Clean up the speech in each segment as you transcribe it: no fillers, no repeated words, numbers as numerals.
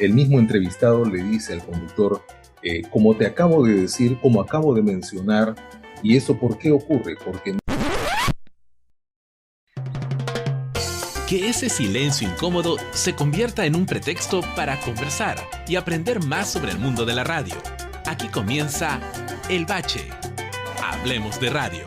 el mismo entrevistado le dice al conductor, como te acabo de decir, como acabo de mencionar, ¿y eso por qué ocurre? Porque... Que ese silencio incómodo se convierta en un pretexto para conversar y aprender más sobre el mundo de la radio. Aquí comienza El Bache. Hablemos de radio.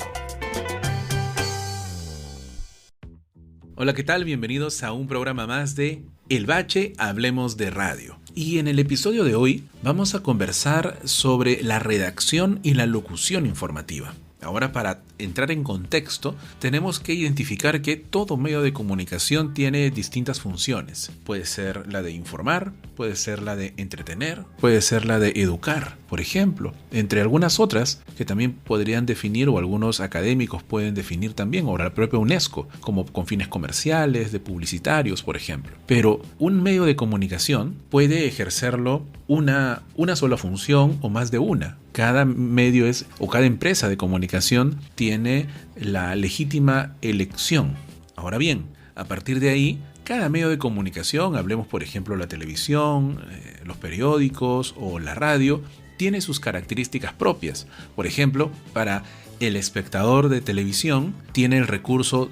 Hola, ¿qué tal? Bienvenidos a un programa más de El Bache, Hablemos de radio. Y en el episodio de hoy vamos a conversar sobre la redacción y la locución informativa. Ahora, para entrar en contexto, tenemos que identificar que todo medio de comunicación tiene distintas funciones. Puede ser la de informar, puede ser la de entretener, puede ser la de educar, por ejemplo, entre algunas otras que también podrían definir, o algunos académicos pueden definir también, o la propia UNESCO, como con fines comerciales, de publicitarios, por ejemplo. Pero un medio de comunicación puede ejercerlo una sola función o más de una. Cada medio o cada empresa de comunicación tiene la legítima elección. Ahora bien, a partir de ahí, cada medio de comunicación, hablemos por ejemplo la televisión, los periódicos o la radio, tiene sus características propias. Por ejemplo, para el espectador de televisión tiene el recurso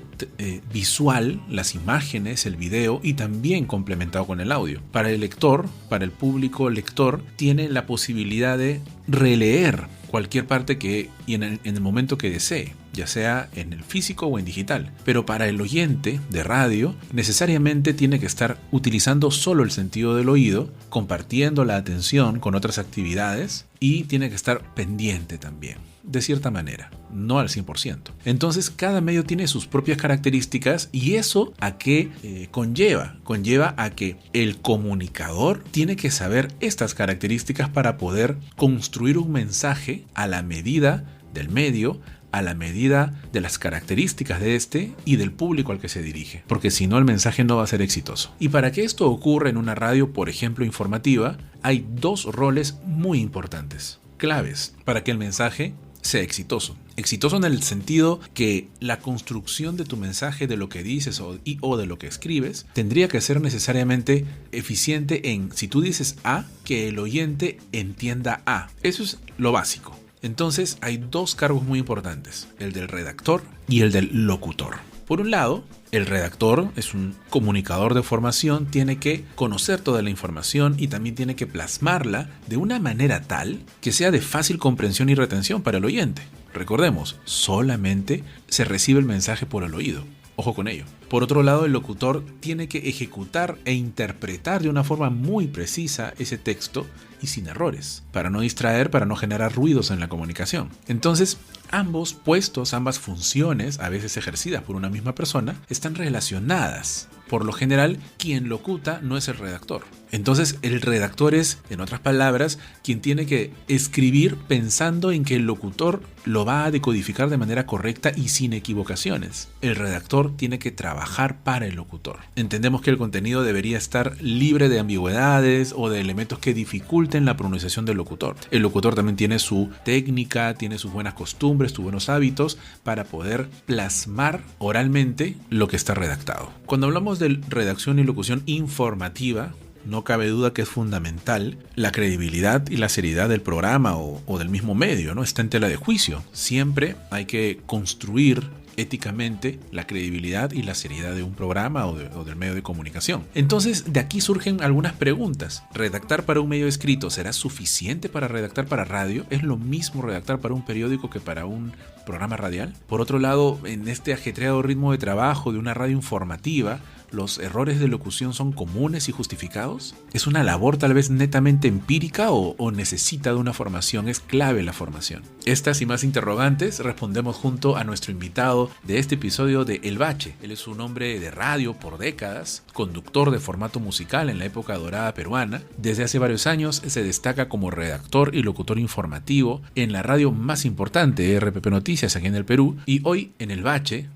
visual, las imágenes, el video, y también complementado con el audio. Para el lector, para el público lector, tiene la posibilidad de releer cualquier parte en el momento que desee, ya sea en el físico o en digital. Pero para el oyente de radio, necesariamente tiene que estar utilizando solo el sentido del oído, compartiendo la atención con otras actividades, y tiene que estar pendiente también, de cierta manera, no al 100%. Entonces, cada medio tiene sus propias características, y eso ¿a qué conlleva? Conlleva a que el comunicador tiene que saber estas características para poder construir un mensaje a la medida del medio, a la medida de las características de este y del público al que se dirige, porque si no, el mensaje no va a ser exitoso. Y para que esto ocurra en una radio, por ejemplo, informativa, hay dos roles muy importantes, claves, para que el mensaje sea exitoso. Exitoso en el sentido que la construcción de tu mensaje, de lo que dices o de lo que escribes, tendría que ser necesariamente eficiente en, si tú dices A, que el oyente entienda A. Eso es lo básico. Entonces hay dos cargos muy importantes, el del redactor y el del locutor. Por un lado, el redactor es un comunicador de formación, tiene que conocer toda la información y también tiene que plasmarla de una manera tal que sea de fácil comprensión y retención para el oyente. Recordemos, solamente se recibe el mensaje por el oído. Ojo con ello. Por otro lado, el locutor tiene que ejecutar e interpretar de una forma muy precisa ese texto y sin errores, para no distraer, para no generar ruidos en la comunicación. Entonces, ambos puestos, ambas funciones, a veces ejercidas por una misma persona, están relacionadas. Por lo general, quien locuta no es el redactor. Entonces, el redactor es, en otras palabras, quien tiene que escribir pensando en que el locutor lo va a decodificar de manera correcta y sin equivocaciones. El redactor tiene que trabajar para el locutor. Entendemos que el contenido debería estar libre de ambigüedades o de elementos que dificulten la pronunciación del locutor. El locutor también tiene su técnica, tiene sus buenas costumbres, sus buenos hábitos para poder plasmar oralmente lo que está redactado. Cuando hablamos de redacción y locución informativa, no cabe duda que es fundamental la credibilidad y la seriedad del programa o del mismo medio, ¿no? Está en tela de juicio. Siempre hay que construir éticamente la credibilidad y la seriedad de un programa o del medio de comunicación. Entonces, de aquí surgen algunas preguntas. ¿Redactar para un medio escrito será suficiente para redactar para radio? ¿Es lo mismo redactar para un periódico que para un programa radial? Por otro lado, en este ajetreado ritmo de trabajo de una radio informativa, ¿los errores de locución son comunes y justificados? ¿Es una labor tal vez netamente empírica o necesita de una formación? ¿Es clave la formación? Estas y más interrogantes respondemos junto a nuestro invitado de este episodio de El Bache. Él es un hombre de radio por décadas, conductor de formato musical en la época dorada peruana. Desde hace varios años se destaca como redactor y locutor informativo en la radio más importante, RPP Noticias, aquí en el Perú. Y hoy en El Bache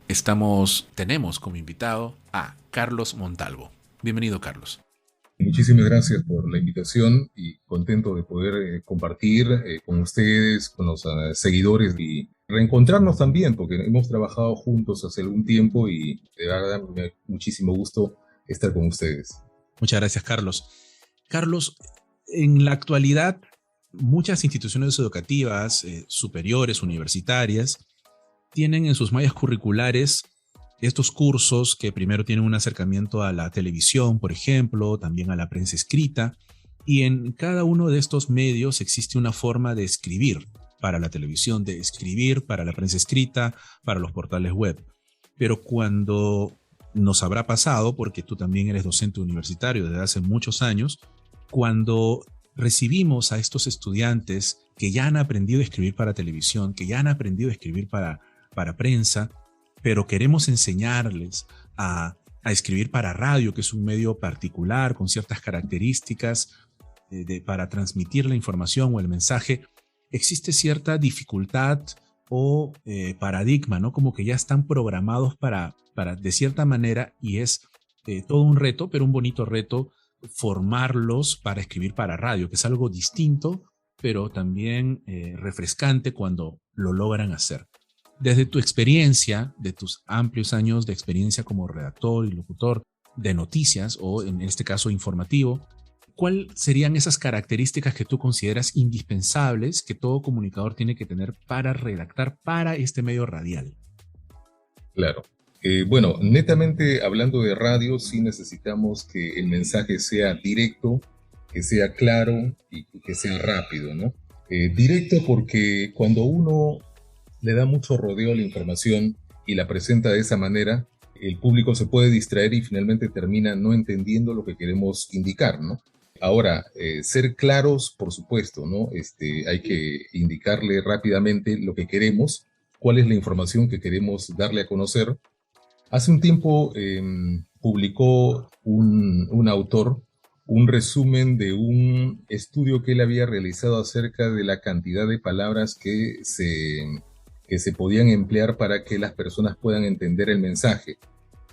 tenemos como invitado a Carlos Montalvo. Bienvenido, Carlos. Muchísimas gracias por la invitación y contento de poder compartir con ustedes, con los seguidores y reencontrarnos también, porque hemos trabajado juntos hace algún tiempo y de verdad me da muchísimo gusto estar con ustedes. Muchas gracias, Carlos. Carlos, en la actualidad, muchas instituciones educativas, superiores, universitarias, tienen en sus mallas curriculares estos cursos que primero tienen un acercamiento a la televisión, por ejemplo, también a la prensa escrita, y en cada uno de estos medios existe una forma de escribir para la televisión, de escribir para la prensa escrita, para los portales web. Pero cuando nos habrá pasado, porque tú también eres docente universitario desde hace muchos años, cuando recibimos a estos estudiantes que ya han aprendido a escribir para televisión, que ya han aprendido a escribir para prensa, pero queremos enseñarles a escribir para radio, que es un medio particular, con ciertas características para transmitir la información o el mensaje, existe cierta dificultad o paradigma, ¿no? Como que ya están programados para de cierta manera, y es todo un reto, pero un bonito reto, formarlos para escribir para radio, que es algo distinto, pero también refrescante cuando lo logran hacer. Desde tu experiencia, de tus amplios años de experiencia como redactor y locutor de noticias, o en este caso informativo, ¿cuáles serían esas características que tú consideras indispensables que todo comunicador tiene que tener para redactar para este medio radial? Claro. Bueno, netamente hablando de radio, sí necesitamos que el mensaje sea directo, que sea claro y que sea rápido, ¿no? Directo porque cuando uno le da mucho rodeo a la información y la presenta de esa manera, el público se puede distraer y finalmente termina no entendiendo lo que queremos indicar, ¿no? Ahora, ser claros, por supuesto, ¿no? Hay que indicarle rápidamente lo que queremos, cuál es la información que queremos darle a conocer. Hace un tiempo publicó un autor un resumen de un estudio que él había realizado acerca de la cantidad de palabras que se podían emplear para que las personas puedan entender el mensaje.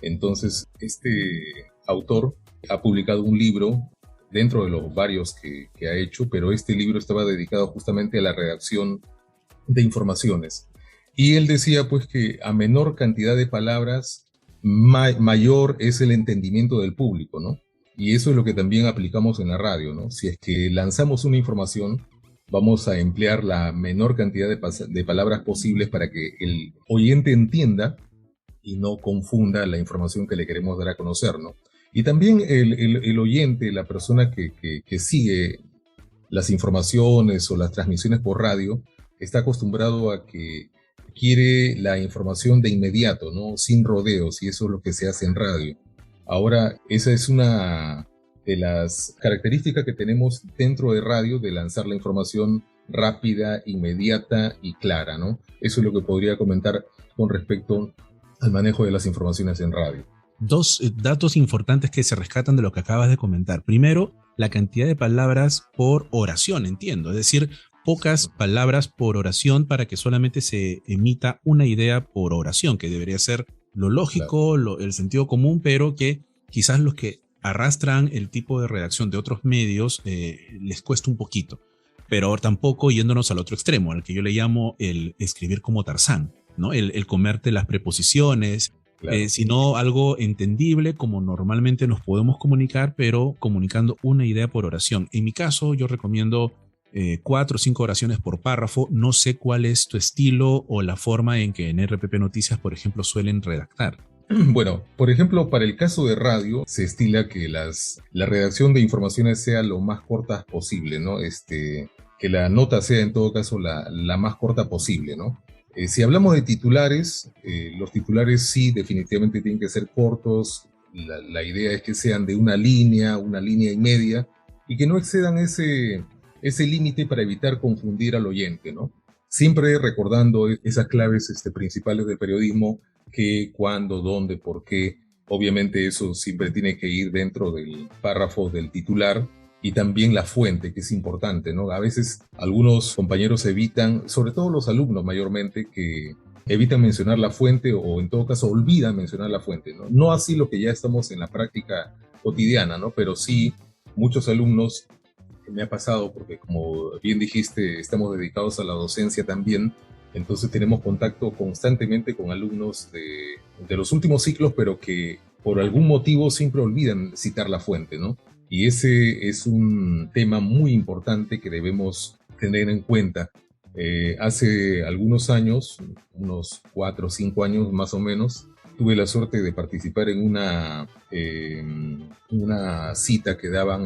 Entonces, este autor ha publicado un libro dentro de los varios que ha hecho, pero este libro estaba dedicado justamente a la redacción de informaciones. Y él decía pues que a menor cantidad de palabras, mayor es el entendimiento del público, ¿no? Y eso es lo que también aplicamos en la radio, ¿no? Si es que lanzamos una información, vamos a emplear la menor cantidad de palabras posibles para que el oyente entienda y no confunda la información que le queremos dar a conocer, ¿no? Y también el oyente, la persona que sigue las informaciones o las transmisiones por radio, está acostumbrado a que quiere la información de inmediato, ¿no? Sin rodeos, y eso es lo que se hace en radio. Ahora, esa es una de las características que tenemos dentro de radio, de lanzar la información rápida, inmediata y clara, ¿no? Eso es lo que podría comentar con respecto al manejo de las informaciones en radio. Dos datos importantes que se rescatan de lo que acabas de comentar. Primero, la cantidad de palabras por oración, entiendo. Es decir, pocas palabras por oración para que solamente se emita una idea por oración, que debería ser lo lógico, claro, el sentido común, pero que quizás los que arrastran el tipo de redacción de otros medios les cuesta un poquito. Pero tampoco yéndonos al otro extremo, al que yo le llamo el escribir como Tarzán, ¿no? El comerte las preposiciones, claro, sino algo entendible como normalmente nos podemos comunicar, pero comunicando una idea por oración. En mi caso, yo recomiendo 4 o 5 oraciones por párrafo. No sé cuál es tu estilo o la forma en que en RPP Noticias, por ejemplo, suelen redactar. Bueno, por ejemplo, para el caso de radio, se estila que la redacción de informaciones sea lo más corta posible, ¿no? Que la nota sea en todo caso la más corta posible, ¿no? Si hablamos de titulares, los titulares sí definitivamente tienen que ser cortos. La idea es que sean de una línea y media, y que no excedan ese límite para evitar confundir al oyente, ¿no? Siempre recordando esas claves principales del periodismo: qué, cuándo, dónde, por qué. Obviamente eso siempre tiene que ir dentro del párrafo del titular, y también la fuente, que es importante, ¿no? A veces algunos compañeros evitan, sobre todo los alumnos mayormente, que evitan mencionar la fuente, o en todo caso olvidan mencionar la fuente, ¿no? No así lo que ya estamos en la práctica cotidiana, ¿no? Pero sí muchos alumnos, que me ha pasado, porque como bien dijiste, estamos dedicados a la docencia también, entonces tenemos contacto constantemente con alumnos de los últimos ciclos, pero que por algún motivo siempre olvidan citar la fuente, ¿no? Y ese es un tema muy importante que debemos tener en cuenta. Hace algunos años, unos 4 o 5 años más o menos, tuve la suerte de participar en una cita que daban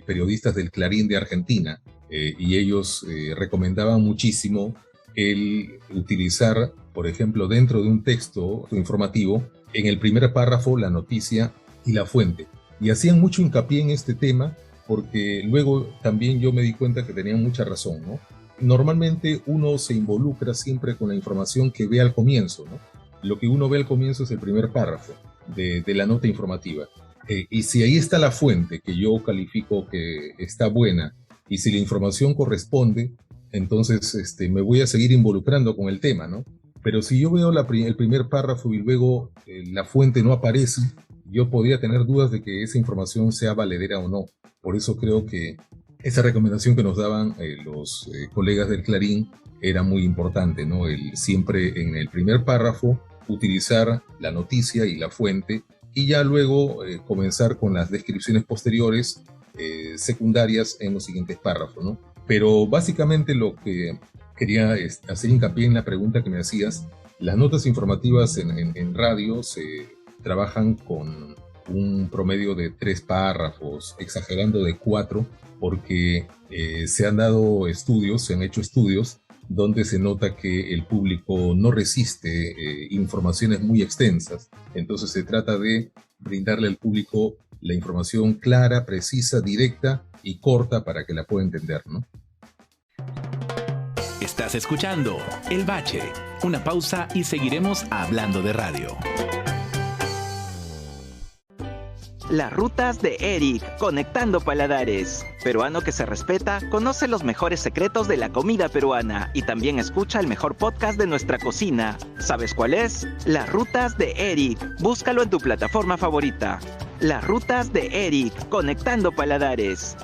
periodistas del Clarín de Argentina, y ellos recomendaban muchísimo el utilizar, por ejemplo, dentro de un texto informativo, en el primer párrafo, la noticia y la fuente. Y hacían mucho hincapié en este tema porque luego también yo me di cuenta que tenían mucha razón, ¿no? Normalmente uno se involucra siempre con la información que ve al comienzo, ¿no? Lo que uno ve al comienzo es el primer párrafo de la nota informativa. Y si ahí está la fuente, que yo califico que está buena, y si la información corresponde, entonces me voy a seguir involucrando con el tema, ¿no? Pero si yo veo el primer párrafo y luego la fuente no aparece, yo podría tener dudas de que esa información sea valedera o no. Por eso creo que esa recomendación que nos daban los colegas del Clarín era muy importante, ¿no? El siempre en el primer párrafo utilizar la noticia y la fuente, y ya luego comenzar con las descripciones posteriores secundarias en los siguientes párrafos, ¿no? Pero básicamente lo que quería hacer hincapié en la pregunta que me hacías, las notas informativas en radio se trabajan con un promedio de 3 párrafos, exagerando de 4, porque se han hecho estudios donde se nota que el público no resiste informaciones muy extensas. Entonces se trata de brindarle al público la información clara, precisa, directa y corta para que la pueda entender, ¿no? Estás escuchando El Bache. Una pausa y seguiremos hablando de radio. Las rutas de Eric, conectando paladares. Peruano que se respeta, conoce los mejores secretos de la comida peruana y también escucha el mejor podcast de nuestra cocina. ¿Sabes cuál es? Las rutas de Eric. Búscalo en tu plataforma favorita. Las rutas de Eric, conectando paladares.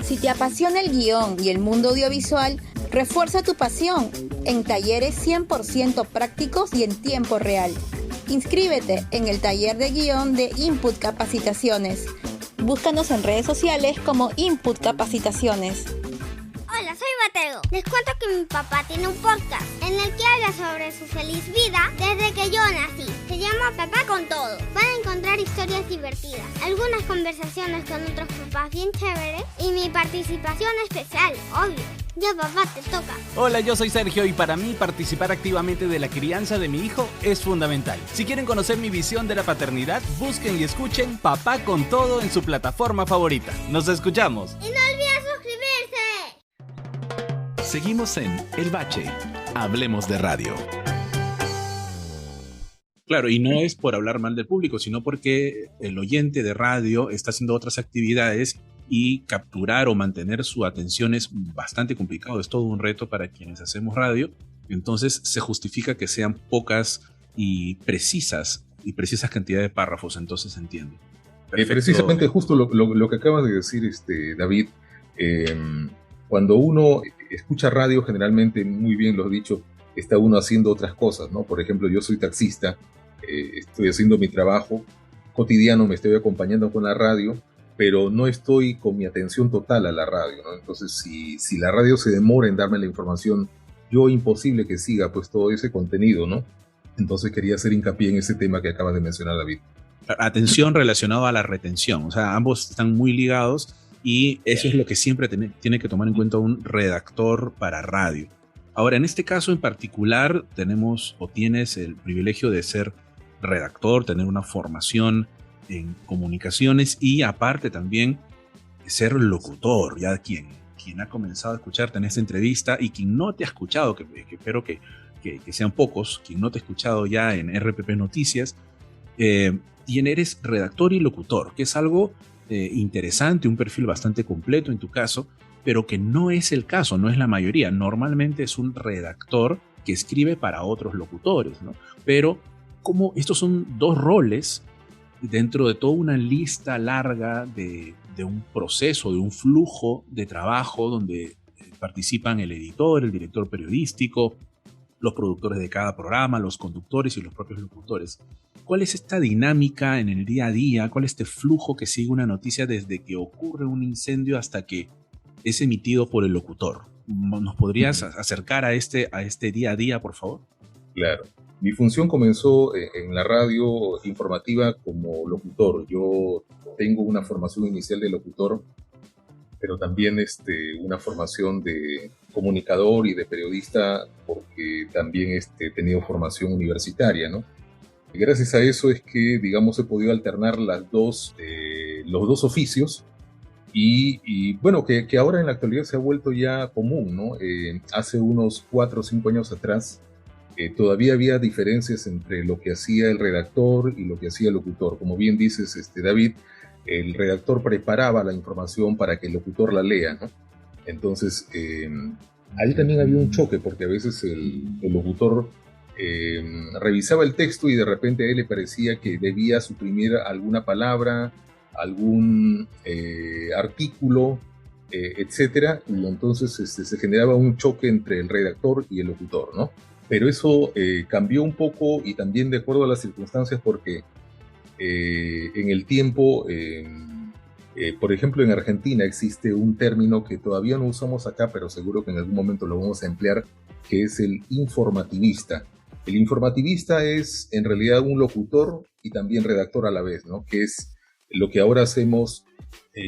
Si te apasiona el guión y el mundo audiovisual, refuerza tu pasión en talleres 100% prácticos y en tiempo real. Inscríbete en el taller de guión de Input Capacitaciones. Búscanos en redes sociales como Input Capacitaciones. Hola, soy Mateo. Les cuento que mi papá tiene un podcast en el que habla sobre su feliz vida desde que yo nací. Se llama Papá con Todo. Van a encontrar historias divertidas, algunas conversaciones con otros papás bien chéveres y mi participación especial, obvio. Ya, papá, te toca. Hola, yo soy Sergio y para mí participar activamente de la crianza de mi hijo es fundamental. Si quieren conocer mi visión de la paternidad, busquen y escuchen Papá con Todo en su plataforma favorita. ¡Nos escuchamos! Y no olviden suscribirse. Seguimos en El Bache. Hablemos de radio. Claro, y no es por hablar mal del público, sino porque el oyente de radio está haciendo otras actividades y capturar o mantener su atención es bastante complicado, es todo un reto para quienes hacemos radio. Entonces se justifica que sean pocas y precisas cantidades de párrafos, entonces entiendo. Precisamente justo lo que acabas de decir, David, cuando uno escucha radio, generalmente, muy bien lo has dicho, está uno haciendo otras cosas, ¿no? Por ejemplo, yo soy taxista, estoy haciendo mi trabajo cotidiano, me estoy acompañando con la radio, pero no estoy con mi atención total a la radio, ¿no? Entonces, si la radio se demora en darme la información, yo imposible que siga pues todo ese contenido, ¿no? Entonces quería hacer hincapié en ese tema que acabas de mencionar, David. Atención relacionado a la retención, o sea, ambos están muy ligados y eso es lo que siempre tiene que tomar en cuenta un redactor para radio. Ahora, en este caso en particular, tienes el privilegio de ser redactor, tener una formación en comunicaciones y aparte también ser locutor, ya quien ha comenzado a escucharte en esta entrevista y quien no te ha escuchado, que espero que sean pocos, quien no te ha escuchado ya en RPP Noticias, eres redactor y locutor, que es algo interesante, un perfil bastante completo en tu caso, pero que no es el caso, no es la mayoría. Normalmente es un redactor que escribe para otros locutores, ¿no? Pero como estos son dos roles dentro de toda una lista larga de un proceso, de un flujo de trabajo donde participan el editor, el director periodístico, los productores de cada programa, los conductores y los propios locutores. ¿Cuál es esta dinámica en el día a día? ¿Cuál es este flujo que sigue una noticia desde que ocurre un incendio hasta que es emitido por el locutor? ¿Nos podrías acercar a este día a día, por favor? Claro. Mi función comenzó en la radio informativa como locutor. Yo tengo una formación inicial de locutor, pero también una formación de comunicador y de periodista, porque también he tenido formación universitaria, ¿no? Y gracias a eso es que, digamos, he podido alternar los dos oficios y bueno, que ahora en la actualidad se ha vuelto ya común, ¿no? Hace unos 4 o 5 años atrás, todavía había diferencias entre lo que hacía el redactor y lo que hacía el locutor. Como bien dices, David, el redactor preparaba la información para que el locutor la lea, ¿no? Entonces, ahí también había un choque, porque a veces el locutor revisaba el texto y de repente a él le parecía que debía suprimir alguna palabra, algún artículo, etcétera, y entonces se generaba un choque entre el redactor y el locutor, ¿no? Pero eso cambió un poco y también de acuerdo a las circunstancias, porque en el tiempo, por ejemplo, en Argentina existe un término que todavía no usamos acá, pero seguro que en algún momento lo vamos a emplear, que es el informativista. El informativista es en realidad un locutor y también redactor a la vez, ¿no? Que es lo que ahora hacemos.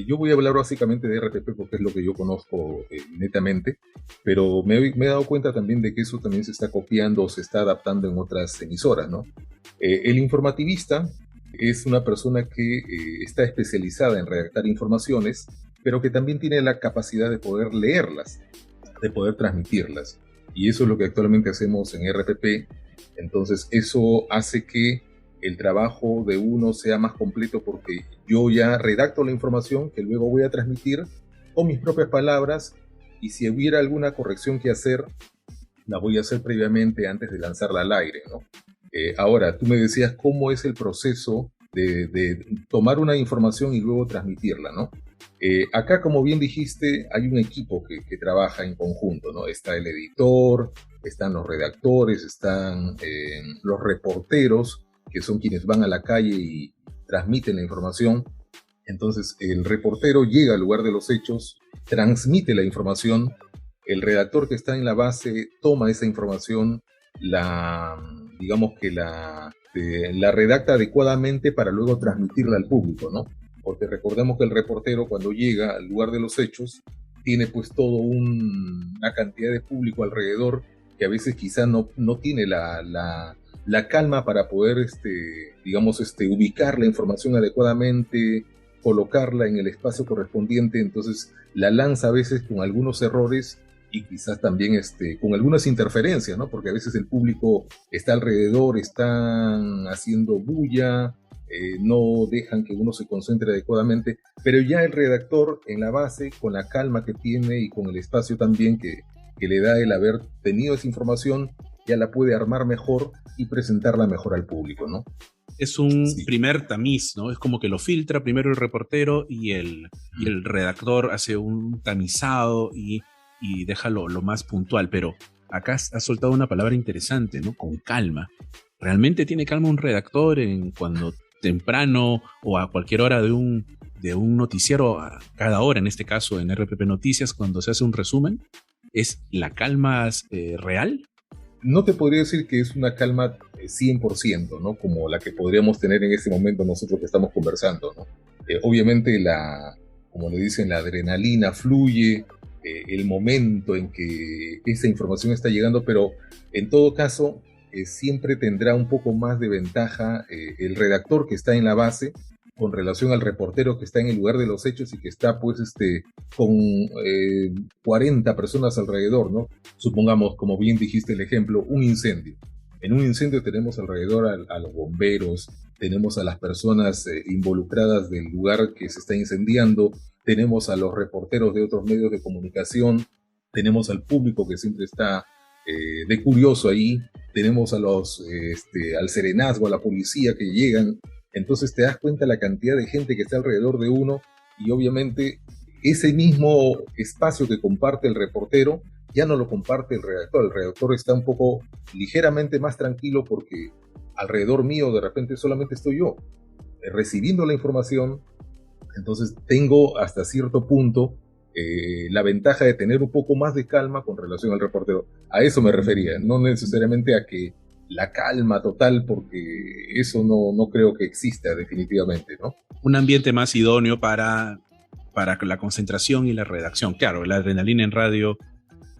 Yo voy a hablar básicamente de RPP porque es lo que yo conozco netamente, pero me he dado cuenta también de que eso también se está copiando o se está adaptando en otras emisoras, ¿no? El informativista es una persona que está especializada en redactar informaciones, pero que también tiene la capacidad de poder leerlas, de poder transmitirlas. Y eso es lo que actualmente hacemos en RPP. Entonces eso hace que el trabajo de uno sea más completo, porque yo ya redacto la información que luego voy a transmitir con mis propias palabras, y si hubiera alguna corrección que hacer, la voy a hacer previamente antes de lanzarla al aire, ¿no? Ahora, tú me decías cómo es el proceso de tomar una información y luego transmitirla, ¿no? Acá, como bien dijiste, hay un equipo que trabaja en conjunto, ¿no? Está el editor, están los redactores, están los reporteros, que son quienes van a la calle y transmiten la información. Entonces el reportero llega al lugar de los hechos, transmite la información, el redactor que está en la base toma esa información, digamos que la redacta adecuadamente para luego transmitirla al público, ¿no? Porque recordemos que el reportero, cuando llega al lugar de los hechos, tiene pues todo una cantidad de público alrededor que a veces quizá no tiene la calma para poder, ubicar la información adecuadamente, colocarla en el espacio correspondiente. Entonces la lanza a veces con algunos errores y quizás también con algunas interferencias, ¿no? Porque a veces el público está alrededor, están haciendo bulla, no dejan que uno se concentre adecuadamente, pero ya el redactor en la base, con la calma que tiene y con el espacio también que le da el haber tenido esa información, ya la puede armar mejor y presentarla mejor al público, ¿no? Es un primer tamiz, ¿no? Es como que lo filtra primero el reportero y el redactor hace un tamizado y deja lo más puntual. Pero acá has soltado una palabra interesante, ¿no? Con calma. ¿Realmente tiene calma un redactor cuando temprano o a cualquier hora de un noticiero, a cada hora, en este caso en RPP Noticias, cuando se hace un resumen? ¿Es la calma real? No te podría decir que es una calma 100%, ¿no? Como la que podríamos tener en este momento nosotros que estamos conversando, ¿no? Obviamente como le dicen, la adrenalina fluye, el momento en que esa información está llegando, pero en todo caso siempre tendrá un poco más de ventaja el redactor que está en la base con relación al reportero que está en el lugar de los hechos y que está pues con 40 personas alrededor, ¿no? Supongamos, como bien dijiste el ejemplo, un incendio. En un incendio tenemos alrededor a los bomberos, tenemos a las personas involucradas del lugar que se está incendiando, tenemos a los reporteros de otros medios de comunicación, tenemos al público que siempre está de curioso ahí, tenemos al serenazgo, a la policía que llegan. Entonces te das cuenta la cantidad de gente que está alrededor de uno, y obviamente ese mismo espacio que comparte el reportero ya no lo comparte el redactor está un poco ligeramente más tranquilo porque alrededor mío de repente solamente estoy yo recibiendo la información, entonces tengo hasta cierto punto la ventaja de tener un poco más de calma con relación al reportero. A eso me refería, no necesariamente a que la calma total, porque eso no creo que exista definitivamente, ¿no? Un ambiente más idóneo para la concentración y la redacción. Claro, la adrenalina en radio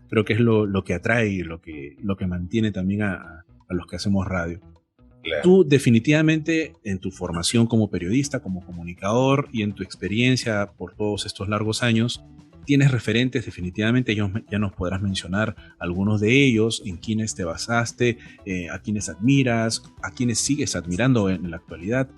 creo que es lo que atrae y lo que mantiene también a los que hacemos radio. Claro. Tú definitivamente en tu formación como periodista, como comunicador y en tu experiencia por todos estos largos años, tienes referentes definitivamente, ya nos podrás mencionar algunos de ellos, en quienes te basaste, a quienes admiras, a quienes sigues admirando en la actualidad.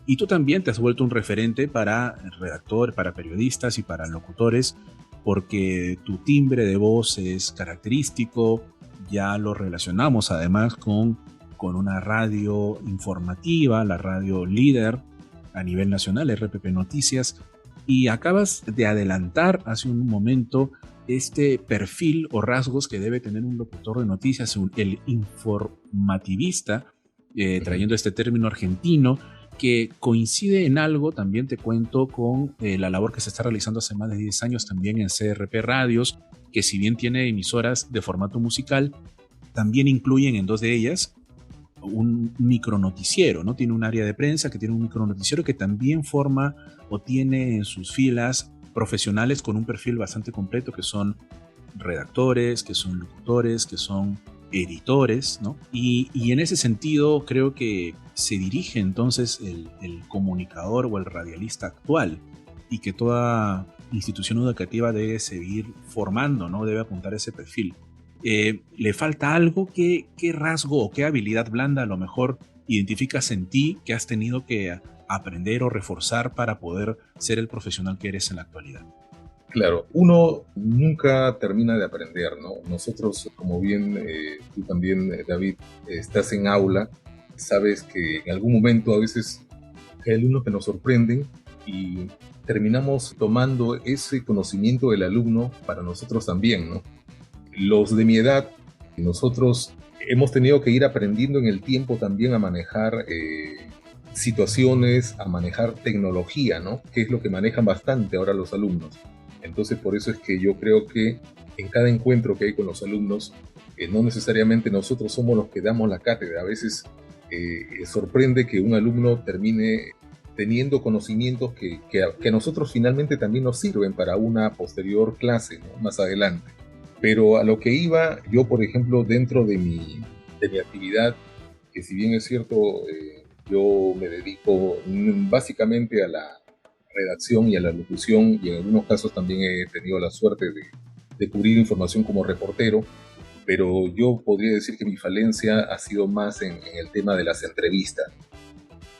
Y tú también te has vuelto un referente para redactores, para periodistas y para locutores, porque tu timbre de voz es característico, ya lo relacionamos además con una radio informativa, la radio líder a nivel nacional, RPP Noticias, y acabas de adelantar hace un momento este perfil o rasgos que debe tener un locutor de noticias, el informativista, trayendo este término argentino, que coincide en algo, también te cuento, con la labor que se está realizando hace más de 10 años también en CRP Radios, que si bien tiene emisoras de formato musical, también incluyen en 2 de ellas un micronoticiero, ¿no? Tiene un área de prensa que tiene un micronoticiero que también forma o tiene en sus filas profesionales con un perfil bastante completo, que son redactores, que son locutores, que son editores, ¿no? Y en ese sentido creo que se dirige entonces el comunicador o el radialista actual, y que toda institución educativa debe seguir formando, ¿no? Debe apuntar a ese perfil. ¿Le falta algo? ¿Qué rasgo o qué habilidad blanda a lo mejor identificas en ti que has tenido que aprender o reforzar para poder ser el profesional que eres en la actualidad? Claro, uno nunca termina de aprender, ¿no? Nosotros, como bien tú también, David, estás en aula, sabes que en algún momento a veces hay alumnos que nos sorprenden y terminamos tomando ese conocimiento del alumno para nosotros también, ¿no? Los de mi edad, nosotros hemos tenido que ir aprendiendo en el tiempo también a manejar situaciones, a manejar tecnología, ¿no? Que es lo que manejan bastante ahora los alumnos. Entonces, por eso es que yo creo que en cada encuentro que hay con los alumnos, no necesariamente nosotros somos los que damos la cátedra. A veces sorprende que un alumno termine teniendo conocimientos que a nosotros finalmente también nos sirven para una posterior clase, ¿no? Más adelante. Pero a lo que iba, yo, por ejemplo, dentro de mi actividad, que si bien es cierto, yo me dedico básicamente a la redacción y a la locución, y en algunos casos también he tenido la suerte de cubrir información como reportero, pero yo podría decir que mi falencia ha sido más en el tema de las entrevistas.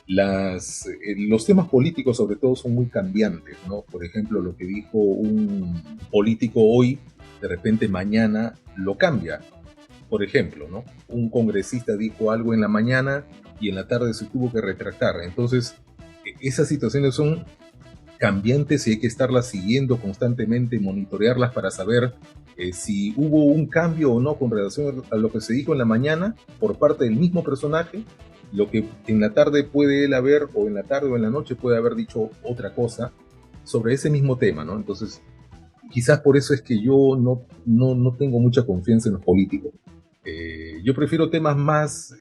Los temas políticos sobre todo son muy cambiantes, ¿no? Por ejemplo, lo que dijo un político hoy, de repente mañana lo cambia. Por ejemplo, ¿no? Un congresista dijo algo en la mañana y en la tarde se tuvo que retractar. Entonces, esas situaciones son cambiantes y hay que estarlas siguiendo constantemente, monitorearlas para saber si hubo un cambio o no con relación a lo que se dijo en la mañana por parte del mismo personaje, lo que en la tarde puede él haber, o en la tarde o en la noche puede haber dicho otra cosa sobre ese mismo tema, ¿no? Entonces, quizás por eso es que yo no tengo mucha confianza en los políticos. Yo prefiero temas más,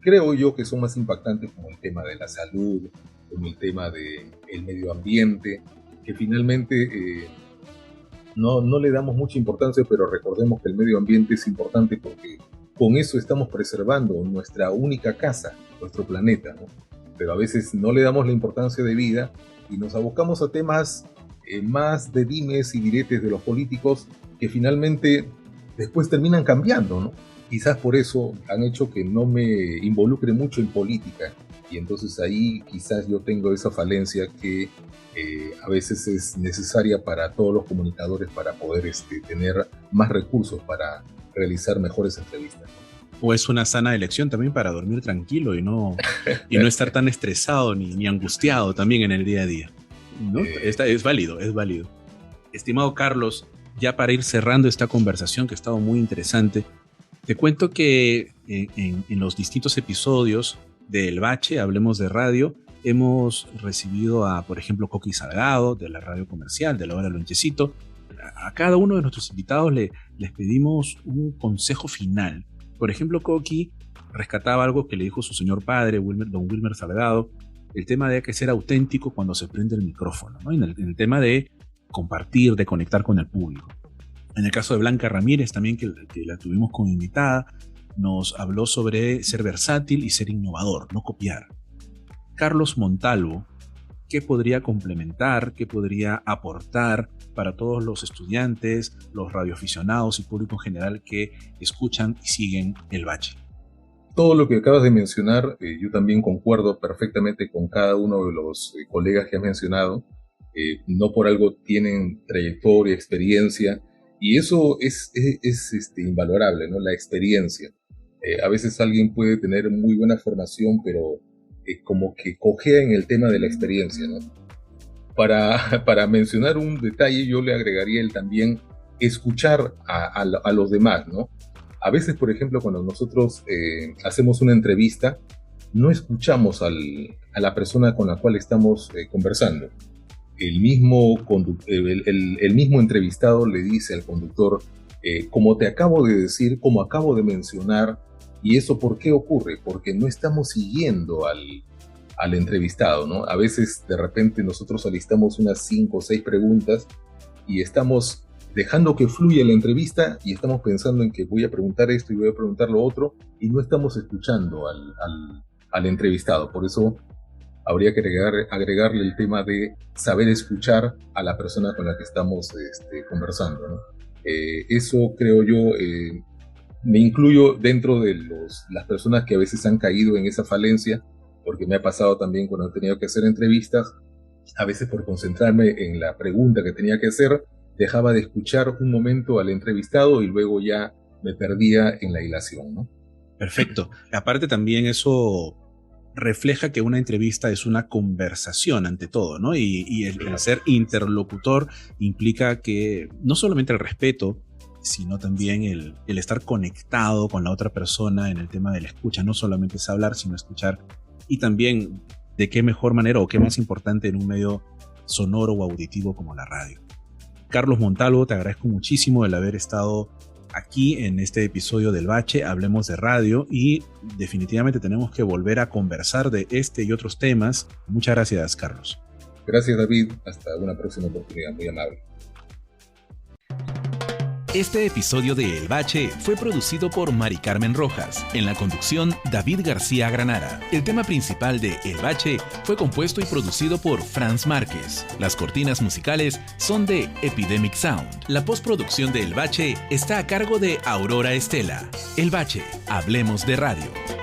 creo yo que son más impactantes, como el tema de la salud, como el tema del medio ambiente, que finalmente no le damos mucha importancia, pero recordemos que el medio ambiente es importante porque con eso estamos preservando nuestra única casa, nuestro planeta, ¿no? Pero a veces no le damos la importancia debida y nos abocamos a temas más de dimes y diretes de los políticos que finalmente después terminan cambiando, ¿no? Quizás por eso han hecho que no me involucre mucho en política, y entonces ahí quizás yo tengo esa falencia que a veces es necesaria para todos los comunicadores para poder tener más recursos para realizar mejores entrevistas. O es una sana elección también para dormir tranquilo y no estar tan estresado ni angustiado también en el día a día, ¿no? Es válido. Estimado Carlos, Ya para ir cerrando esta conversación que ha estado muy interesante, te cuento que en los distintos episodios de El Bache, Hablemos de Radio, hemos recibido a, por ejemplo, Coqui Salgado, de la radio comercial, de la hora Lonchecito. A cada uno de nuestros invitados les pedimos un consejo final. Por ejemplo, Coqui rescataba algo que le dijo su señor padre, don Wilmer Salgado, el tema de que ser auténtico cuando se prende el micrófono, ¿no? En el tema de compartir, de conectar con el público. En el caso de Blanca Ramírez, también que la tuvimos como invitada, nos habló sobre ser versátil y ser innovador, no copiar. Carlos Montalvo, ¿qué podría complementar, qué podría aportar para todos los estudiantes, los radioaficionados y público en general que escuchan y siguen El Bache? Todo lo que acabas de mencionar, yo también concuerdo perfectamente con cada uno de los colegas que has mencionado. No por algo tienen trayectoria, experiencia, y eso es invalorable, ¿no? La experiencia. A veces alguien puede tener muy buena formación, pero como que cojea en el tema de la experiencia, ¿no? Para mencionar un detalle, yo le agregaría también escuchar a los demás, ¿no? A veces, por ejemplo, cuando nosotros hacemos una entrevista, no escuchamos a la persona con la cual estamos conversando. El mismo entrevistado le dice al conductor, como te acabo de decir, como acabo de mencionar, ¿y eso por qué ocurre? Porque no estamos siguiendo al entrevistado, ¿no? A veces, de repente, nosotros alistamos unas 5 o 6 preguntas y estamos dejando que fluya la entrevista y estamos pensando en que voy a preguntar esto y voy a preguntar lo otro y no estamos escuchando al entrevistado. Por eso habría que agregarle el tema de saber escuchar a la persona con la que estamos conversando, ¿no? Eso creo yo, me incluyo dentro de las personas que a veces han caído en esa falencia, porque me ha pasado también cuando he tenido que hacer entrevistas, a veces por concentrarme en la pregunta que tenía que hacer, dejaba de escuchar un momento al entrevistado y luego ya me perdía en la hilación, ¿no? Perfecto. Aparte también eso refleja que una entrevista es una conversación ante todo, ¿no? Y el ser interlocutor implica que no solamente el respeto, sino también el estar conectado con la otra persona en el tema de la escucha. No solamente es hablar, sino escuchar. Y también de qué mejor manera o qué más importante en un medio sonoro o auditivo como la radio. Carlos Montalvo, te agradezco muchísimo el haber estado aquí en este episodio del Bache, Hablemos de Radio, y definitivamente tenemos que volver a conversar de este y otros temas. Muchas gracias, Carlos. Gracias, David. Hasta una próxima oportunidad. Muy amable. Este episodio de El Bache fue producido por Mari Carmen Rojas. En la conducción, David García Granara. El tema principal de El Bache fue compuesto y producido por Franz Márquez. Las cortinas musicales son de Epidemic Sound. La postproducción de El Bache está a cargo de Aurora Estela. El Bache, Hablemos de Radio.